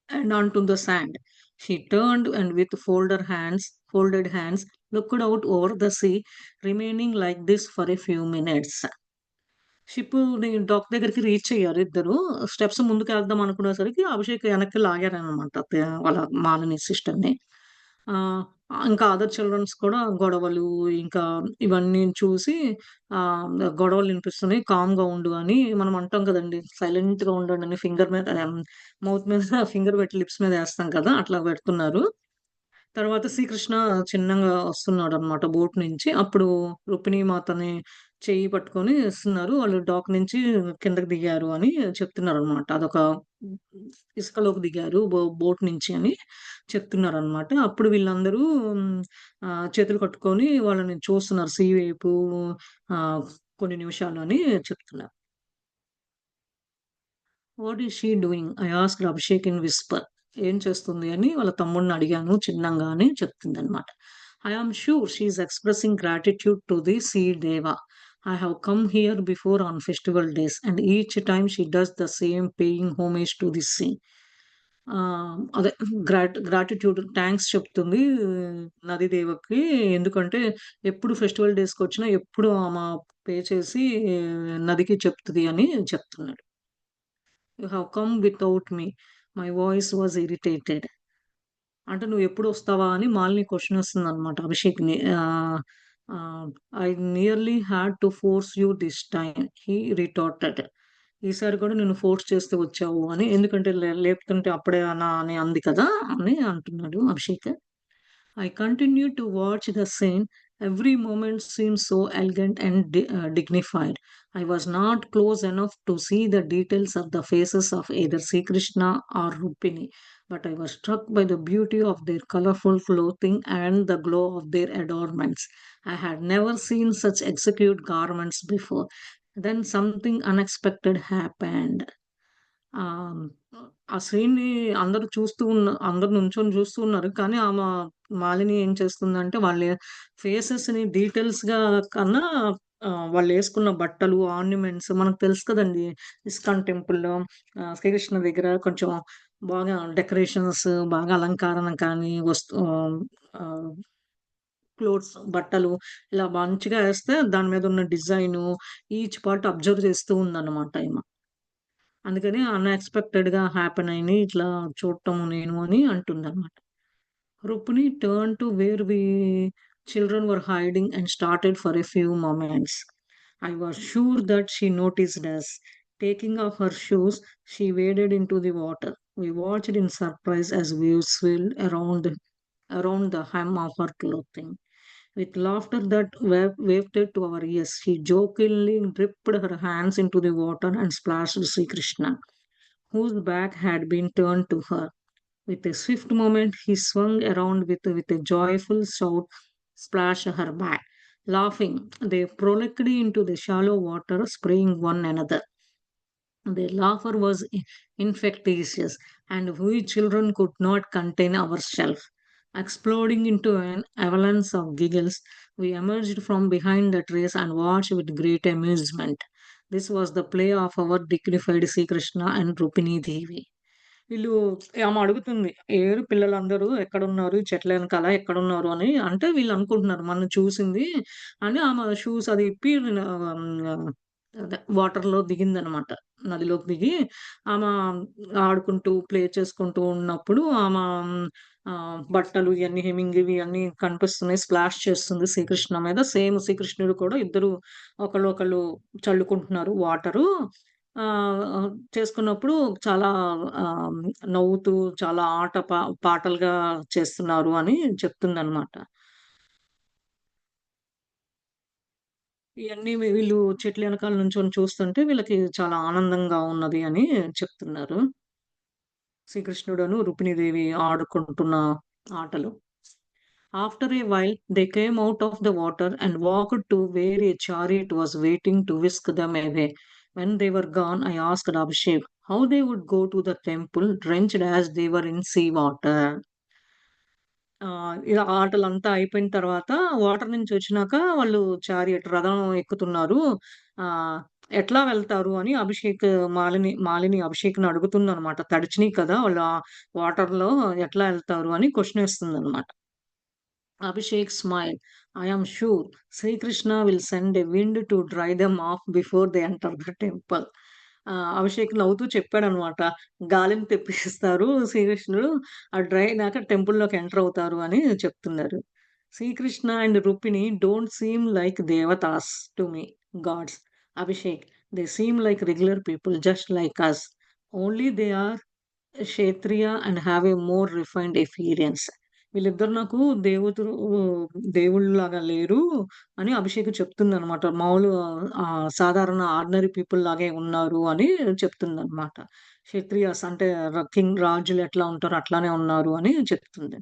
and onto the sand. She turned and with folded hands, looked out over the sea, remaining like this for a few minutes. షిప్పుని dock దగ్గరికి reach అయ్యారు ఇద్దరు. Steps ముందుకెళ్దాం అనుకునేసరికి అభిషేక్ వెనక్కి లాగారనమాట వాళ్ళ మాలని సిస్టర్‌ని. ఆహ్, ఇంకా అదర్ చిల్డ్రన్స్ కూడా గొడవలు ఇంకా ఇవన్నీ చూసి గొడవలు వినిపిస్తున్నాయి కామ్‌గా ఉండు అని మనం అంటాం కదండీ! సైలెంట్‌గా ఉండండని ఫింగర్ మీద మౌత్ మీద ఫింగర్ పెట్టి లిప్స్ మీద ఏస్తాం కదా! అట్లా పెడుతున్నారు. తర్వాత శ్రీకృష్ణ చిన్నంగా వస్తున్నాడనమాట బోట్ నుంచి. అప్పుడు రుక్మిణీ మాతని చెయ్యి పట్టుకొని ఇస్తున్నారు. వాళ్ళు డాక్ నుంచి కిందకి దిగారు అని చెప్తున్నారనమాట. అదొక ఇసుకలోకి దిగారు బోట్ నుంచి అని చెప్తున్నారనమాట. అప్పుడు వీళ్ళందరూ చేతులు కట్టుకొని వాళ్ళని చూస్తున్నారు సీ వైపు కొన్ని నిమిషాలు అని చెప్తున్నారు. What is she doing? I asked Abhishek in whisper. ఏం చేస్తుంది అని వాళ్ళ తమ్ముడిని అడిగాను చిన్నంగా అని చెప్తుందనమాట. I am sure she is expressing gratitude to the sea deva. I have come here before on festival days, and each time she does the same, paying homage to the sea. అదే గ్రాటిట్యూడ్ థాంక్స్ చెప్తుంది నదీదేవకి. ఎందుకంటే ఎప్పుడు festival డేస్‌కొచ్చినా ఎప్పుడు ఆమె pay చేసి నదికి చెప్తది అని చెప్తున్నాడు. You have come without me. My voice was irritated. అంటే నువ్వెప్పుడు వస్తావా అని మాలిని క్వెషన్ ఏస్తుందనమాట అభిషేక్‌ని. I nearly had to force you this time he retorted. ఈసారి కూడా నిన్ను ఫోర్స్ చేస్తే వచ్చావు అని. ఎందుకంటే లేపుతుంటే అప్పుడే అని అంది కదా! అని అంటున్నాడు Abhishek. I continued to watch the scene. Every moment seemed so elegant and dignified. I was not close enough to see the details of the faces of either Sri Krishna or Rukmini, but I was struck by the beauty of their colorful clothing and the glow of their adornments. I had never seen such exquisite garments before. Then something unexpected happened. Um, ఆ సీన్‌ని అందరూ నుంచొని చూస్తూ ఉన్నారు. కానీ మాలిని ఏం చేస్తుందంటే వాళ్ళ ఫేసెస్‌ని డీటెయిల్స్‌గా కన్నా వాళ్ళేసుకున్న బట్టలు, ఆర్నమెంట్స్ మనకు తెలుసు కదండీ! ఇస్కాన్ టెంపుల్‌లో శ్రీకృష్ణ దగ్గర కొంచెం బాగా డెకరేషన్స్ బాగా అలంకరణ కానీ ఆహ్, క్లోత్స్ బట్టలు ఇలా మంచిగా ఏస్తే దాని మీద ఉన్న డిజైను ఈచ్ పార్ట్ అబ్జర్వ్ చేస్తూ ఉందన్నమాట ఈమ. అందుకని అన్‌ఎక్స్‌పెక్టెడ్‌గా హ్యాపెన్ అయింది. ఇట్లా చూడటం నేను అని అంటుందన్నమాట. Rukmini turned to where we children were hiding and started for a few moments. I was sure that she noticed us. Taking off her shoes, she waded into the water. We watched in surprise as waves swirled around the hem of her clothing. With laughter that wafted to our ears, she jokingly dipped her hands into the water and splashed Sri Krishna, whose back had been turned to her. With a swift movement, he swung around with a joyful shout, splashed her back. Laughing, they frolicked into the shallow water, spraying one another. Their laughter was infectious, and we children could not contain ourselves. Exploding into an avalanche of giggles, we emerged from behind the trees and watched with great amusement. This was the play of our dignified Sri Krishna and Rupini Devi. వీళ్ళు ఆమె అడుగుతుంది. "ఏరు పిల్లలందరూ ఎక్కడున్నారు? చెట్ల ఎనకాల ఎక్కడున్నారు?" అని. అంటే వీళ్ళనుకుంటున్నారు మనల్ని చూసింది అని ఆమె షూస్ అది ఇప్పి అదే వాటర్‌లో దిగిందనమాట. నదిలోకి దిగి ఆమా ఆడుకుంటూ, ప్లే చేసుకుంటూ ఉన్నప్పుడు బట్టలు ఇయన్నీ హెమింగ్‌వి అన్నీ కనిపిస్తున్నాయి. స్ప్లాష్ చేస్తుంది శ్రీకృష్ణ మీద. సేమ్ శ్రీకృష్ణుడు కూడా ఇద్దరు ఒకళ్ళు చల్లుకుంటున్నారు వాటరు. చేసుకున్నప్పుడు చాలా ఆహ్, నవ్వుతూ చాలా పాటలుగా చేస్తున్నారు అని చెప్తుందనమాట. ఇయన్నీ వీళ్ళు చెట్ల ఎనకాల నుంచొని చూస్తుంటే వీళ్ళకి చాలా ఆనందంగా ఉన్నది అని చెప్తున్నారు. శ్రీకృష్ణుడును, రుక్మిణీదేవి ఆడుకుంటున్న ఆటలు. After a while, they came out of the water and walked to where a chariot was waiting to whisk them away. When they were gone, I asked Abhishek how they would go to the temple drenched as they were in sea water. ఇలా ఆటలంతా అయిపోయిన తర్వాత water నుంచొచ్చినాక వాళ్ళు రథం ఎక్కుతున్నారు. ఆహ్, ఎట్లా వెళ్తారు అని మాలిని అభిషేక్‌ని అడుగుతుందనమాట. తడిచినియి కదా! వాళ్ళు ఆ వాటర్‌లో ఎట్లా ఎళ్తారు అని question ఏస్తుందనమాట. Abhishek smiled. I am sure Sri Krishna will send a wind to dry them off before they enter the temple. Abhishek నవ్వుతూ చెప్పాడనమాట. గాలిని తెప్పిస్తారు శ్రీకృష్ణుడు. అది డ్రై అయినాక టెంపుల్‌లోకి ఎంటర్ అవుతారు అని చెప్తున్నారు. Srikrishna and Rukmini don't seem like devatas to me gods. Abhishek they seem like regular people just like us. Only they are kshatriya and have a more refined experience. వీళ్ళిద్దరు నాకు దేవుళ్ళలాగా లేరు అని అభిషేక్ చెప్తుందనమాట. సాధారణ ఆర్డినరీ పీపుల్ లాగే ఉన్నారు అని చెప్తుందనమాట. క్షత్రియాస్ అంటే రాజులు ఎట్లా ఉంటారో అట్లానే ఉన్నారు అని చెప్తుంది.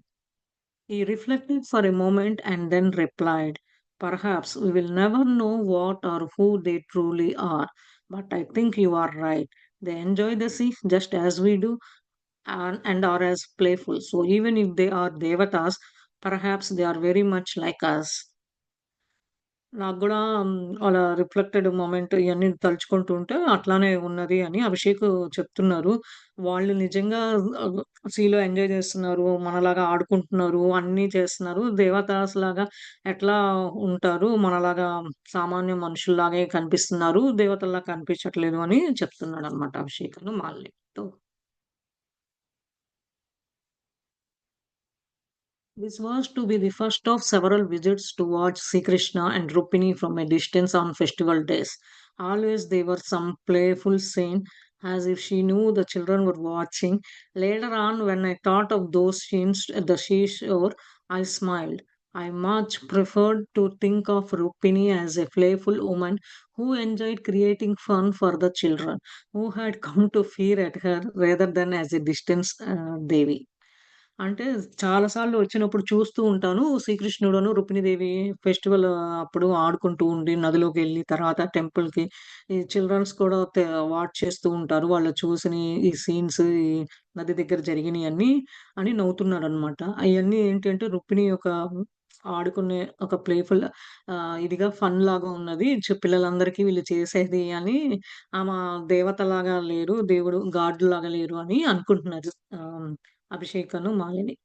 He reflected for a moment and then replied, "Perhaps we will never know what or who they truly are. But I think you are right. They enjoy the sea just as we do and are as playful. So even if they are devatas, perhaps they are very much like us." నాకు గూడా అలా reflected moment ఇయన్నీ తలుచుకుంటూ ఉంటే అట్లానే ఉన్నది అని అభిషేక్ చెప్తున్నారు. వాళ్ళు నిజంగా సీలో ఎంజాయ్ చేస్తున్నారు. మనలాగా ఆడుకుంటున్నారు. అన్నీ చేస్తున్నారు. దేవతాస్‌లాగా ఎట్లా ఉంటారు? మనలాగా సామాన్య మనుషుల్లాగే కనిపిస్తున్నారు. దేవతల్లా కనిపించట్లేదు అని చెప్తున్నాడన్నమాట అభిషేక్‌ను మాలినితో. This was to be the first of several visits to watch Sri Krishna and Rukmini from a distance on festival days. Always there were some playful scene, as if she knew the children were watching. Later on, when I thought of those scenes at the seashore, I smiled. I much preferred to think of Rukmini as a playful woman who enjoyed creating fun for the children, who had come to fear at her rather than as a distant Devi. అంటే చాలా సార్లు వచ్చినప్పుడు చూస్తూ ఉంటాను. శ్రీకృష్ణుడును, Rukmini Devi festival అప్పుడు ఆడుకుంటూ ఉండి నదిలోకెళ్ళి తర్వాత టెంపుల్‌కి ఈ చిల్డ్రన్స్ కూడా వాచ్ చేస్తూ ఉంటారు. వాళ్ళు చూసిని ఈ సీన్స్ ఈ నది దగ్గర జరిగినియన్నీ అని నవ్వుతున్నారనమాట. అయన్నీ ఏంటంటే రుక్మిణి యొక్క ఆడుకునే ఒక ప్లేఫుల్ ఇదిగా ఫన్ లాగా ఉన్నది. పిల్లలందరికీ వీళ్ళు చేసేది అని ఆమె దేవతలాగా లేరు. దేవుడు గాడ్‌లాగా లేరు అని అనుకుంటున్నారు. అభిషేకను, Malini.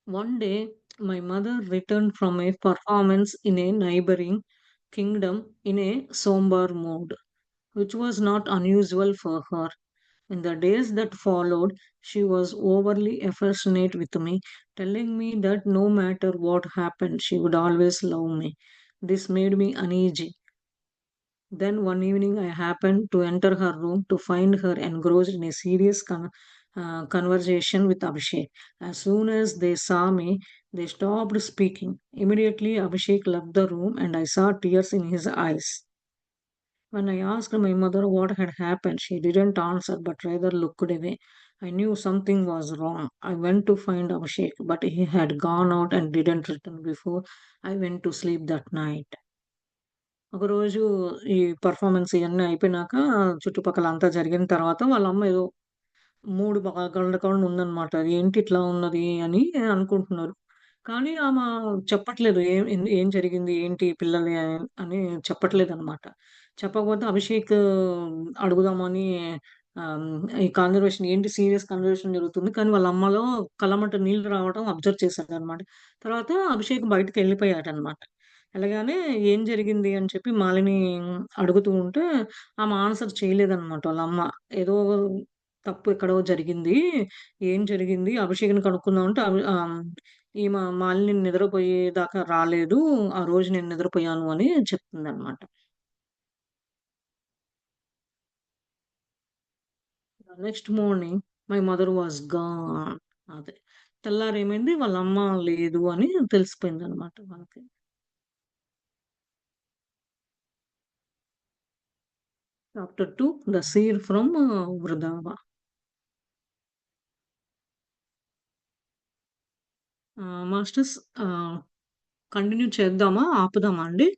One day, my mother returned from a performance in a neighboring kingdom in a somber mood, which was not unusual for her. In the days that followed, she was overly affectionate with me, telling me that no matter what happened, she would always love me. This made me uneasy. Then one evening I happened to enter her room to find her engrossed in a serious conversation with Abhishek. As soon as they saw me, they stopped speaking. Immediately, Abhishek left the room and I saw tears in his eyes. When I asked my mother what had happened, she didn't answer but rather looked away. I knew something was wrong. I went to find Abhishek, but he had gone out and didn't return before I went to sleep that night. ఒకరోజు ఈ performance ఇయన్నీ అయిపోయినాక చుట్టుపక్కల అంతా జరిగిన తర్వాత వాళ్ళమ్మ ఏదో మూడ్ బాగాలేకుండా ఉందనమాట. ఏంటి ఇట్లా ఉన్నది అని అనుకుంటున్నారు. కానీ ఆమె చెప్పట్లేదు. ఏం జరిగింది? ఏంటి పిల్లలు అని చెప్పట్లేదనమాట. చెప్పకపోతే అభిషేక్ అడుగుదామని ఆహ్, ఈ కన్వర్జేషన్ ఏంటి సీరియస్ కన్వర్జేషన్ జరుగుతుంది. కానీ వాళ్ళ అమ్మలో కళ్ళమ్మట నీళ్లు రావడం అబ్జర్వ్ చేశాడనమాట. తర్వాత అభిషేక్ బయటికెళ్ళిపోయాడనమాట. ఎళ్ళగానే ఏం జరిగింది అని చెప్పి మాలిని అడుగుతూ ఉంటే ఆమె ఆన్సర్ చేయలేదనమాట వాళ్ళమ్మ. ఏదో తప్పు ఎక్కడో జరిగింది. ఏం జరిగింది? అభిషేక్‌ని కనుక్కుందాం అంటే ఈమె మాలిని నిద్రపోయేదాకా రాలేదు. ఆ రోజు నేను నిద్రపోయాను అని చెప్తుందనమాట. Next morning my mother was gone. అదే. తెల్లారేమైంది వాళ్ళమ్మ లేదు అని తెలిసిపోయిందనమాట వాళ్ళకి. Chapter 2 the seer from Vrindava. Masters continue చేద్దామా? ఆపుదామా అండి?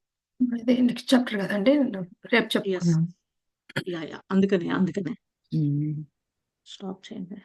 అదే నెక్స్ట్ చాప్టర్ కదండీ! రేపు యెస్. చెప్పుకుందాం. యాహ్! అందుకనే హ్మ్. స్టాప్ చేయండి.